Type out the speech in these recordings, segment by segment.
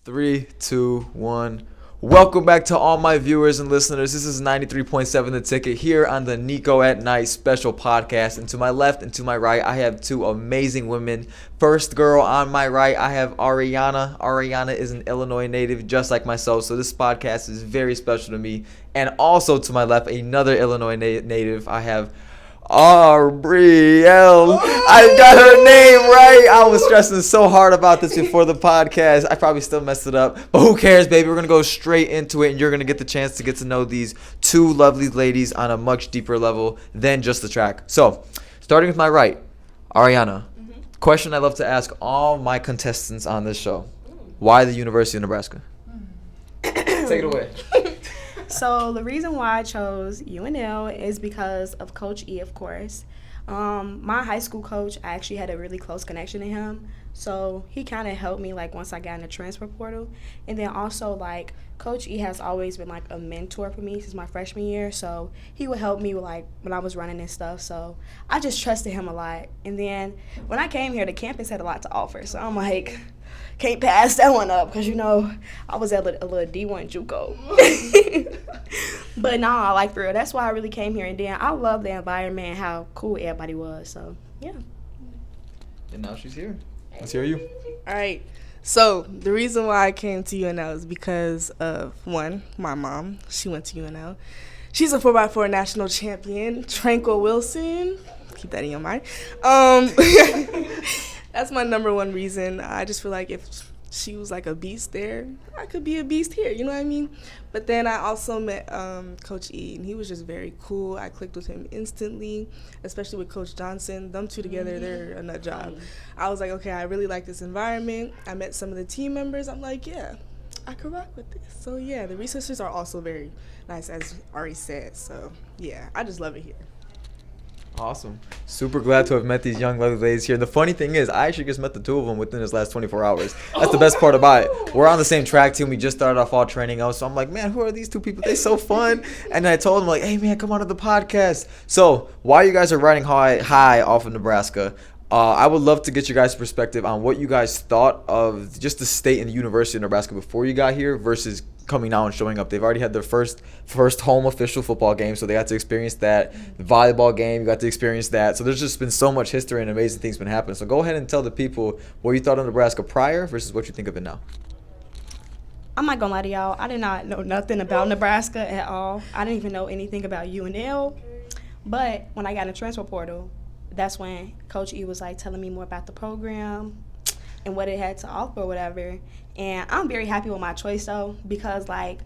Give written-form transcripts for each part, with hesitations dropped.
Three, two, one. Welcome back to all my viewers and listeners. This is 93.7 The Ticket here on the Niko at Night special podcast. And to my left and to my right, I have two amazing women. First girl on my right, I have ARIANA. ARIANA is an Illinois native just like myself, so this podcast is very special to me. And also to my left, another Illinois native, I have ABRIELLE. I got her name right. I was stressing so hard about this before the podcast. I probably still messed it up, but who cares, baby? We're going to go straight into it, and you're going to get the chance to get to know these two lovely ladies on a much deeper level than just the track. So, starting with my right, ARIANA. Question I love to ask all my contestants on this show. Why the University of Nebraska? Take it away. So the reason why I chose UNL is because of Coach E, of course. My high school coach, I actually had a really close connection to him. So he kind of helped me, like, once I got in the transfer portal. And then also, like, Coach E has always been, like, a mentor for me since my freshman year. So he would help me, like, when I was running and stuff. So I just trusted him a lot. And then when I came here, the campus had a lot to offer. So I'm like, can't pass that one up because, I was at a little D1 JUCO. But nah, like, for real, that's why I really came here. And then I love the environment and how cool everybody was. So, yeah. And now she's here. Let's hear you. All right. So the reason why I came to UNL is because of, one, my mom. She went to UNL. She's a 4x4 national champion, Tranquil Wilson. Keep that in your mind. That's my number one reason. I just feel like if she was like a beast there, I could be a beast here, you know what I mean? But then I also met Coach E, and he was just very cool. I clicked with him instantly, especially with Coach Johnson. Them two together, they're a nut job. I was like, okay, I really like this environment. I met some of the team members. I'm like, yeah, I could rock with this. So, yeah, the resources are also very nice, as Ari said. So, yeah, I just love it here. Awesome. Super glad to have met these young lovely ladies here. And the funny thing is, I actually just met the two of them within this last 24 hours. That's the best part about it. We're on the same track team. We just started off all training out. So I'm like, man, who are these two people? They're so fun. And I told them, like, hey, man, come on to the podcast. So while you guys are riding high off of Nebraska, I would love to get your guys' perspective on what you guys thought of just the state and the University of Nebraska before you got here versus coming out and showing up. They've already had their first home official football game, so they got to experience that. The volleyball game, you got to experience that. So there's just been so much history and amazing things been happening. So go ahead and tell the people what you thought of Nebraska prior versus what you think of it now. I'm not going to lie to y'all. I did not know nothing about Nebraska at all. I didn't even know anything about UNL. But when I got in the transfer portal, that's when Coach E was, like, telling me more about the program and what it had to offer or whatever. And I'm very happy with my choice, though, because, like,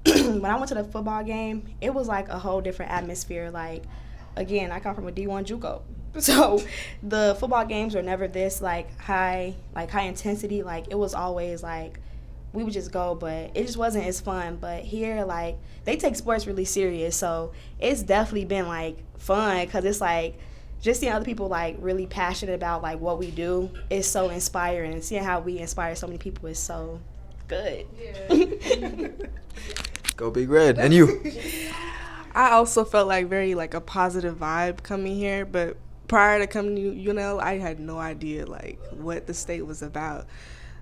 when I went to the football game, it was, like, a whole different atmosphere. Like, again, I come from a D1 JUCO. So the football games were never this, like, high intensity. Like, it was always, like, we would just go, but it just wasn't as fun. But here, like, they take sports really serious. So it's definitely been, like, fun because it's, like, just seeing other people, like, really passionate about, like, what we do is so inspiring. And seeing how we inspire so many people is so good. Yeah. Go Big Red. And you? I also felt like very, like, a positive vibe coming here. But prior to coming to UNL, I had no idea, like, what the state was about.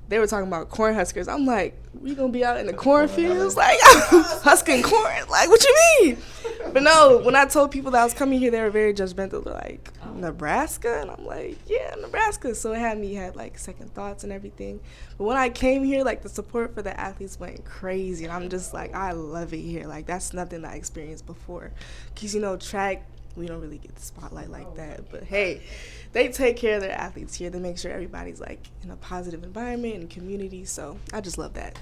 They were talking about cornhuskers. I'm like, we gonna be out in the cornfields, like, husking corn? Like, what you mean? But no, when I told people that I was coming here, they were very judgmental. They're like, Nebraska? And I'm like, yeah, Nebraska. So it had me like, second thoughts and everything. But when I came here, like, the support for the athletes went crazy. And I'm just like, I love it here. Like, that's nothing I experienced before. Because, track, we don't really get the spotlight like that. But, hey, they take care of their athletes here. They make sure everybody's, like, in a positive environment and community. So I just love that.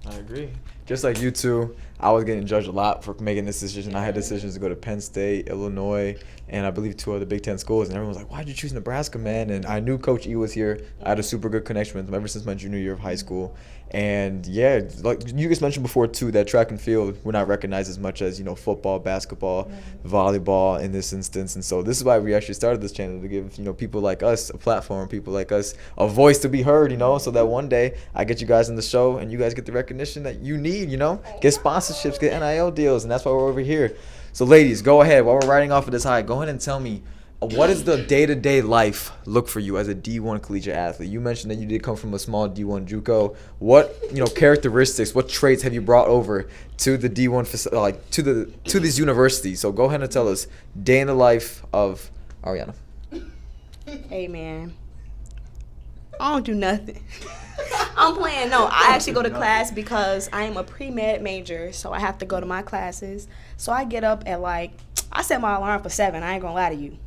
I agree. Just like you two, I was getting judged a lot for making this decision. I had decisions to go to Penn State, Illinois, and I believe 2 other Big Ten schools. And everyone was like, why'd you choose Nebraska, man? And I knew Coach E was here. I had a super good connection with him ever since my junior year of high school. And, yeah, like you just mentioned before, too, that track and field were not recognized as much as, football, basketball, volleyball in this instance. And so this is why we actually started this channel, to give, people like us a platform, people like us a voice to be heard, so that one day I get you guys in the show and you guys get the recognition that you need, get sponsorships, get NIL deals, and that's why we're over here. So, ladies, go ahead. While we're riding off of this high, go ahead and tell me, what does the day-to-day life look for you as a D1 collegiate athlete? You mentioned that you did come from a small D1 JUCO. What characteristics, what traits have you brought over to the D1 to these universities? So go ahead and tell us day in the life of ARIANA. Hey man, I don't do nothing. I'm playing. No, I actually go to class because I am a pre-med major, so I have to go to my classes. So I get up at I set my alarm for 7. I ain't gonna lie to you.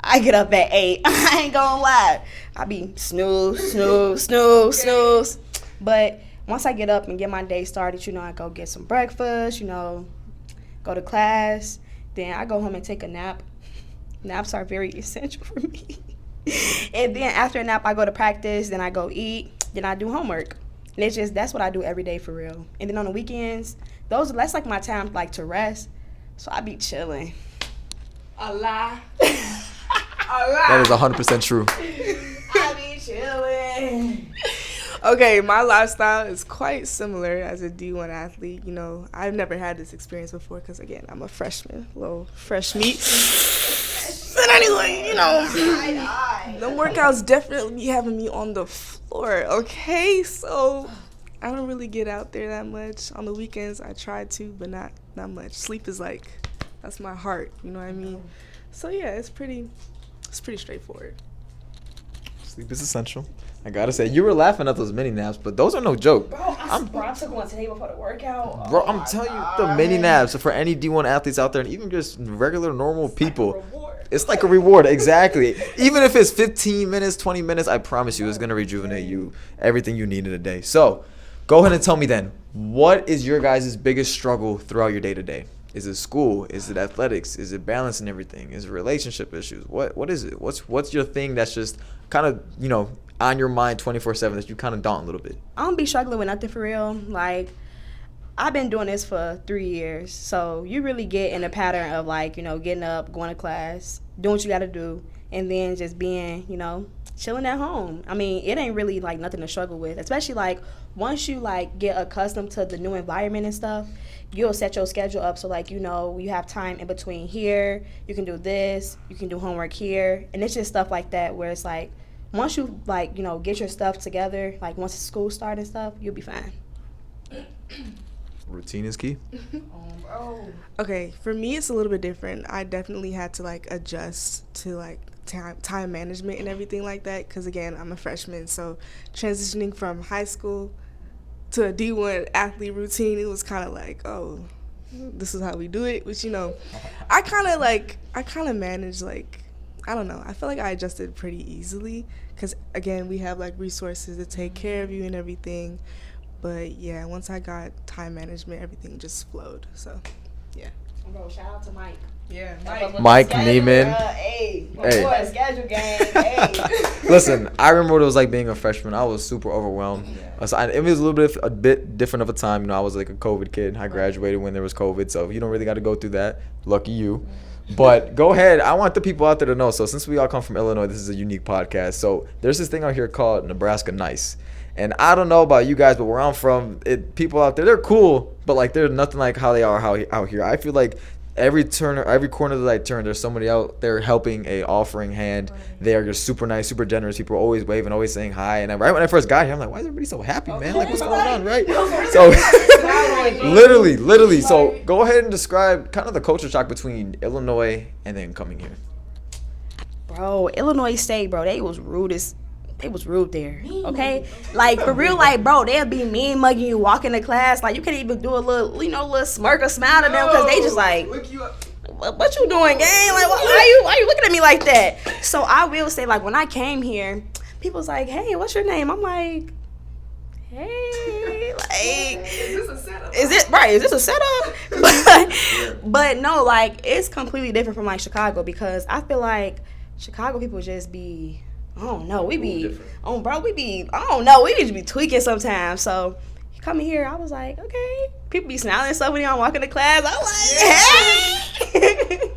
I get up at 8. I ain't gonna lie. I be snooze, snooze, snooze, snooze. But once I get up and get my day started, I go get some breakfast, go to class. Then I go home and take a nap. Naps are very essential for me. And then after a nap, I go to practice. Then I go eat. Then I do homework. And that's what I do every day for real. And then on the weekends, that's like my time to rest. So I be chilling. A lie. That is 100% true. I be chilling. Okay, my lifestyle is quite similar as a D1 athlete. I've never had this experience before because, again, I'm a freshman, little fresh meat. But anyway, the workouts definitely be having me on the floor, okay? So I don't really get out there that much. On the weekends, I try to, but not much. Sleep is that's my heart, you know what I mean? So yeah, it's pretty straightforward. Sleep is essential. I gotta say, you were laughing at those mini naps, but those are no joke. Bro, I took one today before the workout. Bro, I'm telling you, the mini naps for any D1 athletes out there, and even just regular, normal people, it's like a reward. Exactly. Even if it's 15 minutes, 20 minutes, I promise you, it's gonna rejuvenate you, everything you need in a day. So, go ahead and tell me then, what is your guys' biggest struggle throughout your day-to-day? Is it school? Is it athletics? Is it balancing everything? Is it relationship issues? What is it? What's your thing that's just kind of, on your mind 24/7 that you kind of daunt a little bit? I don't be struggling with nothing for real. I've been doing this for 3 years. So you really get in a pattern of getting up, going to class, doing what you got to do, and then just being, chilling at home. I mean, it ain't really nothing to struggle with, especially once you get accustomed to the new environment and stuff. You'll set your schedule up so you have time in between here, you can do this, you can do homework here, and it's just stuff like that where it's once you get your stuff together, once school starts and stuff, you'll be fine. Routine is key. Okay, for me it's a little bit different. I definitely had to adjust to time management and everything like that because again, I'm a freshman, so transitioning from high school to a D1 athlete routine, it was kind of oh, this is how we do it, which I kind of managed I don't know, I feel I adjusted pretty easily because again, we have resources to take care of you and everything. But yeah, once I got time management, everything just flowed. So yeah. Bro, shout out to Mike. Yeah, Mike Neiman. Hey, hey. Schedule game. Hey. Listen, I remember what it was like being a freshman. I was super overwhelmed. Yeah. So it was a bit different of a time. I was a COVID kid. I graduated when there was COVID, so you don't really got to go through that. Lucky you. But go ahead. I want the people out there to know. So since we all come from Illinois, this is a unique podcast. So there's this thing out here called Nebraska Nice. And I don't know about you guys, but where I'm from, people out there, they're cool, but they're nothing like how they are out here. I feel every corner that I turn, there's somebody out there helping, offering hand. They are just super nice, super generous. People are always waving, always saying hi. And right when I first got here, I'm like, why is everybody so happy, man? What's going on, right? So literally. So go ahead and describe kind of the culture shock between Illinois and then coming here. Bro, Illinois State, bro, they was rude there, okay? For real, bro, they'll be mean mugging you walking to class. You can't even do a little smirk or smile to them because they just what you doing, gang? Why you looking at me like that? So I will say, when I came here, people's hey, what's your name? I'm hey, is this a setup? Is this a setup? But no, it's completely different from Chicago because I feel Chicago people just be, I don't know, we be just be tweaking sometimes. So coming here, I was okay, people be smiling and stuff when I'm walking to class. I'm hey.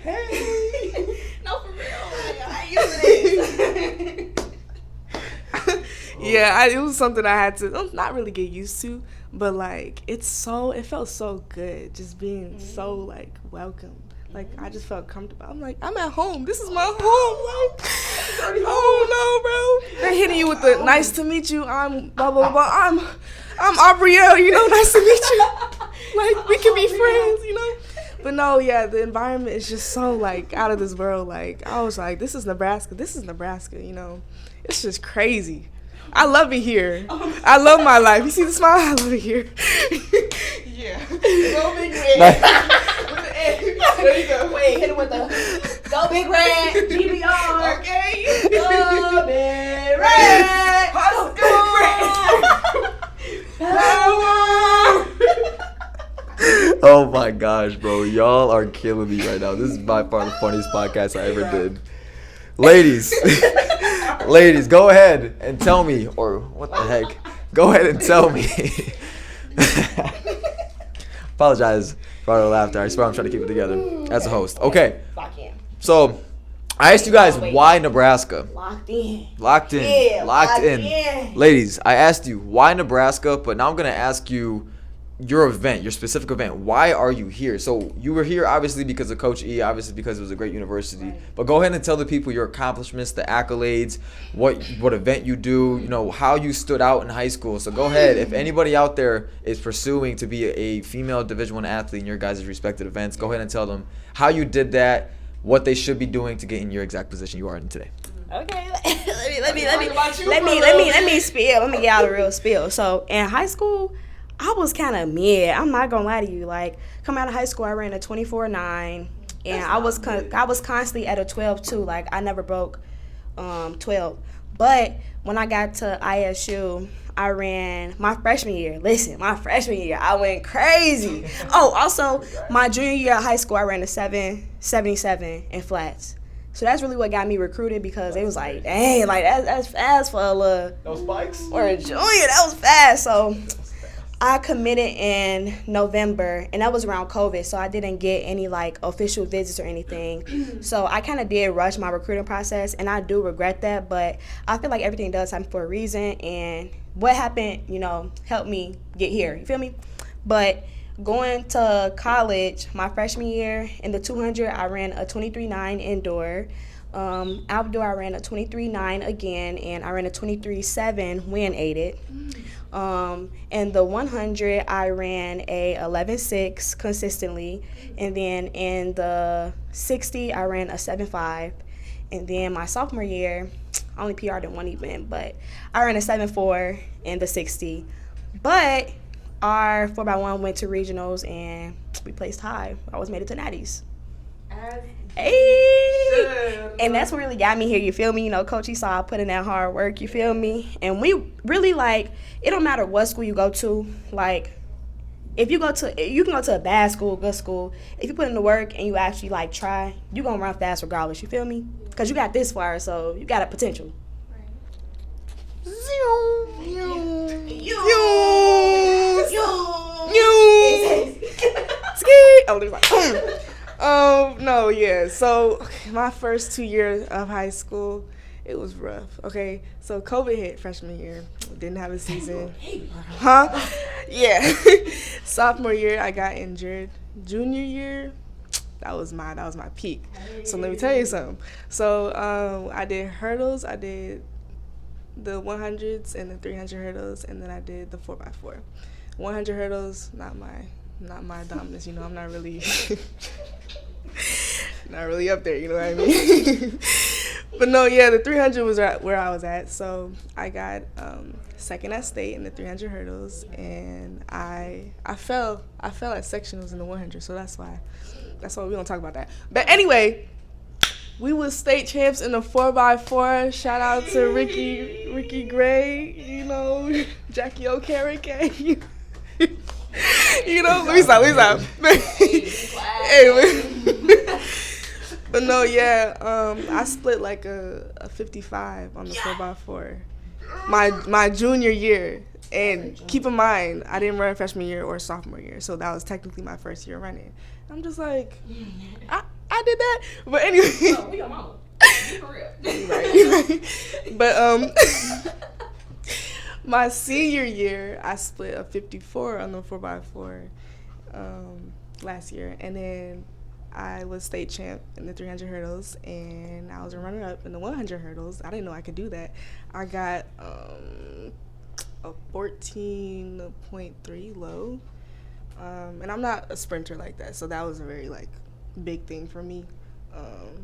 Hey. No, for real, I ain't used to this. Yeah, it was something I had to not really get used to, But like it felt so good just being so like welcome. Like I just felt comfortable. I'm like, I'm at home. This is my home. Like, oh no, bro. They're hitting you with the nice to meet you. I'm blah blah blah. I'm ABRIELLE. You know, nice to meet you. Like we can be friends. You know. But no, yeah, the environment is just so like out of this world. Like I was like, this is Nebraska. This is Nebraska. You know, it's just crazy. I love it here. I love my life. You see the smile? I love it here. Yeah. Go Big Red. There you go. Wait, hit it with the Go Big Red, GBR. Okay. Go Big Red. Oh my gosh, bro. Y'all are killing me right now. This is by far the funniest podcast I ever did. Ladies, ladies, go ahead and tell me, or what the heck? Go ahead and tell me. Apologize for all the laughter. I swear I'm trying to keep it together as a host. Okay. So, I asked you guys why Nebraska. Locked in. Locked in. Yeah, locked in. Ladies, I asked you why Nebraska, but now I'm going to ask you your event, your specific event. Why are you here? So you were here obviously because of Coach E, obviously because it was a great university. Right. But go ahead and tell the people your accomplishments, the accolades, what event you do, you know, how you stood out in high school. So go ahead. If anybody out there is pursuing to be a female Division I athlete in your guys' respective events, go ahead and tell them how you did that, what they should be doing to get in your exact position you are in today. Okay, let me spill. Let me get out a real spill. So in high school, I was kind of mid. I'm not gonna lie to you. Like, coming out of high school, I ran a 24.9, and I was constantly at a 12.2. Like, I never broke 12. But when I got to ISU, I ran my freshman year. Listen, my freshman year, I went crazy. Oh, also, my junior year of high school, I ran a 7.77 in flats. So that's really what got me recruited, because it was like, dang, like that's fast for a little. Those spikes? Or a junior, that was fast. So I committed in November, and that was around COVID, so I didn't get any, like, official visits or anything. So I kind of did rush my recruiting process, and I do regret that, but I feel like everything does happen for a reason, and what happened, you know, helped me get here. You feel me? But going to college, my freshman year, in the 200, I ran a 23.9 indoor. Outdoor, I ran a 23.9 again, and I ran a 23.7 wind aided. In the 100, I ran a 11.6 consistently, and then in the 60, I ran a 7.5, and then my sophomore year, I only PR'd in one event, but I ran a 7.4 in the 60. But our 4x1 went to regionals, and we placed high. I always made it to natties. Hey. And that's what really got me here, you feel me? You know, Coach Esau put in that hard work, you feel me? And we really, like, it don't matter what school you go to. Like, if you can go to a bad school, good school. If you put in the work and you actually, like, try, you going to run fast regardless, you feel me? Because you got this far, so you got a potential. No, yeah. So my first 2 years of high school, it was rough. Okay, so COVID hit freshman year. Didn't have a season. Huh? Yeah. Sophomore year, I got injured. Junior year, that was my peak. So let me tell you something. So I did hurdles. I did the 100s and the 300 hurdles, and then I did the 4x4. 100 hurdles, not my dominance. You know, I'm not really not really up there. You know what I mean? But no, yeah, the 300 was where I was at. So I got second at state in the 300 hurdles, and I fell at sectionals in the 100. So that's why we don't talk about that. But anyway, we was state champs in the 4x4. Shout out to Ricky Gray, you know, Jackie O'Carrick. You know, let me stop. Anyway. But no, yeah, I split like a 55 on the 4x4 my junior year. And keep in mind, I didn't run freshman year or sophomore year, so that was technically my first year running. I'm just like, I did that. But anyway. Oh, we your mama. For real. Right. My senior year, I split a 54 on the 4x4 last year. And then I was state champ in the 300 hurdles, and I was a runner-up in the 100 hurdles. I didn't know I could do that. I got a 14.3 low. And I'm not a sprinter like that, so that was a very, like, big thing for me.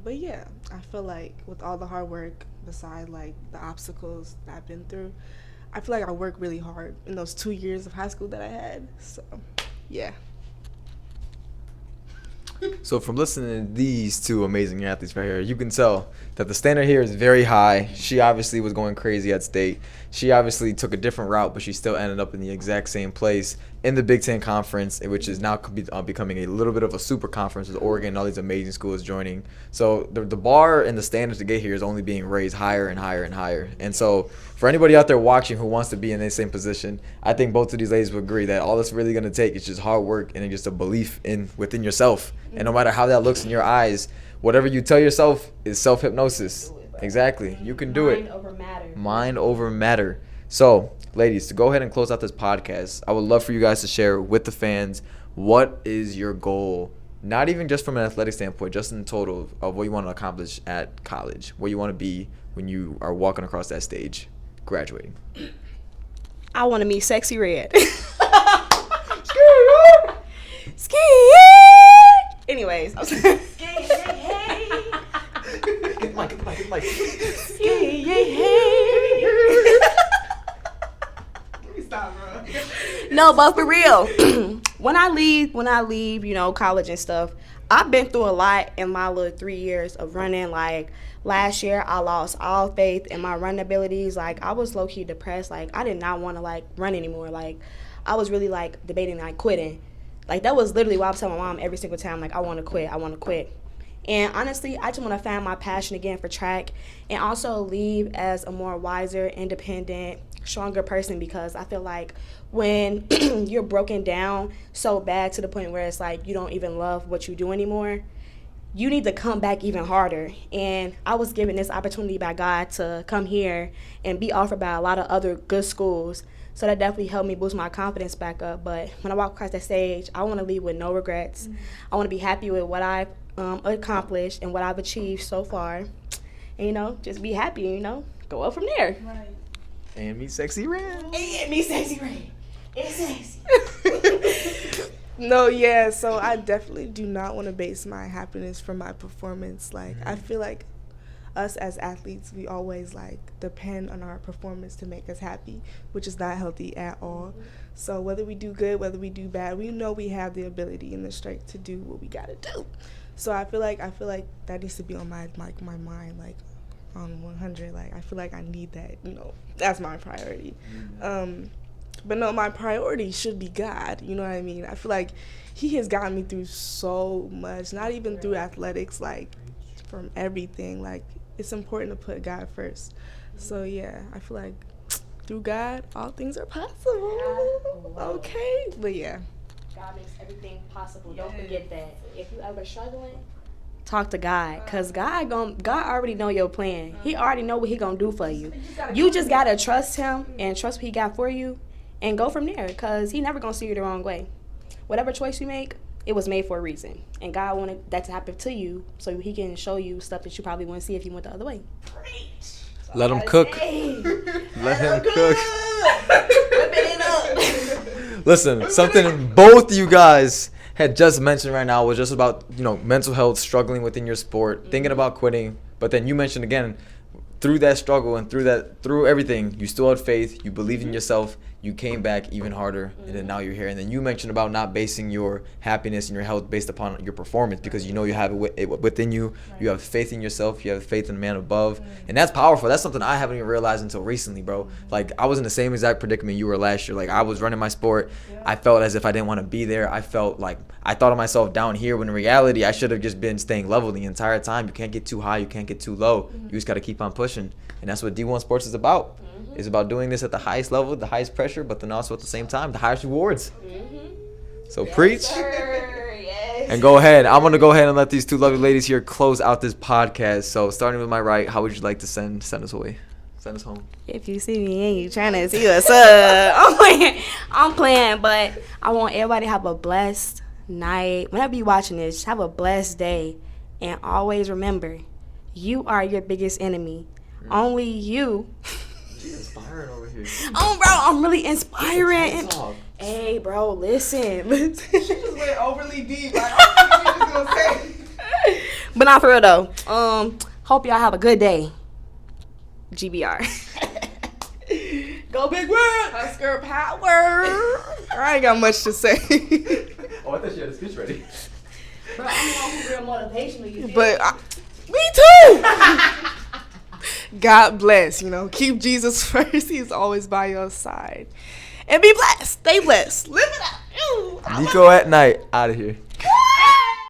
But, yeah, I feel like with all the hard work, beside, like, the obstacles that I've been through, I feel like I worked really hard in those 2 years of high school that I had. So, yeah. So from listening to these two amazing athletes right here, you can tell that the standard here is very high. She obviously was going crazy at state. She obviously took a different route, but she still ended up in the exact same place in the Big Ten Conference, which is now becoming a little bit of a super conference with Oregon and all these amazing schools joining. So the bar and the standards to get here is only being raised higher and higher and higher. And so for anybody out there watching who wants to be in the same position, I think both of these ladies would agree that all it's really going to take is just hard work and just a belief within yourself. And no matter how that looks in your eyes, whatever you tell yourself is self-hypnosis. Exactly. You can do it. Mind over matter. Mind over matter. So, ladies, to go ahead and close out this podcast, I would love for you guys to share with the fans, what is your goal, not even just from an athletic standpoint, just in total of what you want to accomplish at college, where you want to be when you are walking across that stage, graduating. I want to meet Sexy Red. Ski. Anyways, I was like, Get the mic, get the mic, get the mic. Stop, bro. No, but for real, when I leave, you know, college and stuff, I've been through a lot in my little 3 years of running. Like, last year, I lost all faith in my running abilities. Like, I was low-key depressed. Like, I did not want to, like, run anymore. Like, I was really, like, debating, like, quitting. Like, that was literally what I was telling my mom every single time, like, I want to quit. And honestly, I just want to find my passion again for track and also leave as a more wiser, independent, stronger person, because I feel like when you're broken down so bad to the point where it's like you don't even love what you do anymore, you need to come back even harder. And I was given this opportunity by God to come here and be offered by a lot of other good schools. So that definitely helped me boost my confidence back up. But when I walk across that stage, I want to leave with no regrets. I want to be happy with what I've accomplished and what I've achieved so far. And, you know, just be happy, you know, go up from there. Right. And meet Sexy Red. And me Sexy Red. It's sexy. No, yeah, so I definitely do not want to base my happiness from my performance. Like, I feel like us as athletes, we always, like, depend on our performance to make us happy, which is not healthy at all. So whether we do good, whether we do bad, we know we have the ability and the strength to do what we got to do. So I feel like that needs to be on my mind, like, on 100. Like, I feel like I need that, you know, that's my priority. But no, my priority should be God, you know what I mean? I feel like he has gotten me through so much, not even through athletics, like, from everything. Like, it's important to put God first. So, yeah, I feel like through God, all things are possible. Okay? But, yeah. God makes everything possible. Don't forget that. If you ever struggling, talk to God, because God already know your plan. He already know what he going to do for you. You just got to trust him and trust what he got for you and go from there, because he never going to see you the wrong way. Whatever choice you make, it was made for a reason. And God wanted that to happen to you so he can show you stuff that you probably wouldn't see if you went the other way. Let him cook. Let him cook. Listen, something both you guys had just mentioned right now was just about, you know, mental health, struggling within your sport, thinking about quitting. But then you mentioned again, through that struggle and through everything, you still had faith, you believed in yourself, you came back even harder, and then now you're here. And then you mentioned about not basing your happiness and your health based upon your performance, because you know you have it within you. You have faith in yourself. You have faith in the man above. And that's powerful. That's something I haven't even realized until recently, bro. Like, I was in the same exact predicament you were last year. Like, I was running my sport. I felt as if I didn't want to be there. I felt like I thought of myself down here, when in reality I should have just been staying level the entire time. You can't get too high. You can't get too low. You just got to keep on pushing. And that's what D1 sports is about. It's about doing this at the highest level, the highest pressure, but then also at the same time, the highest rewards. So yes, preach. Sir. Yes. And go ahead. I'm going to go ahead and let these two lovely ladies here close out this podcast. So starting with my right, how would you like to send us away? Send us home. If you see me and you trying to see what's up, I'm playing, but I want everybody to have a blessed night. Whenever you watching this, just have a blessed day. And always remember, you are your biggest enemy. Only you. She's inspiring over here. Oh, bro, I'm really inspiring. Hey, bro, listen. She just went overly deep. Like, I don't know what she was gonna say. But not for real, though. Hope y'all have a good day. GBR. Go Big Red. Husker power. I ain't got much to say. Oh, I thought she had a speech ready. Bro, I'm real motivational. You But me too. God bless. Keep Jesus first. He's always by your side. And be blessed. Stay blessed. Live it up. Niko at night. Out of here.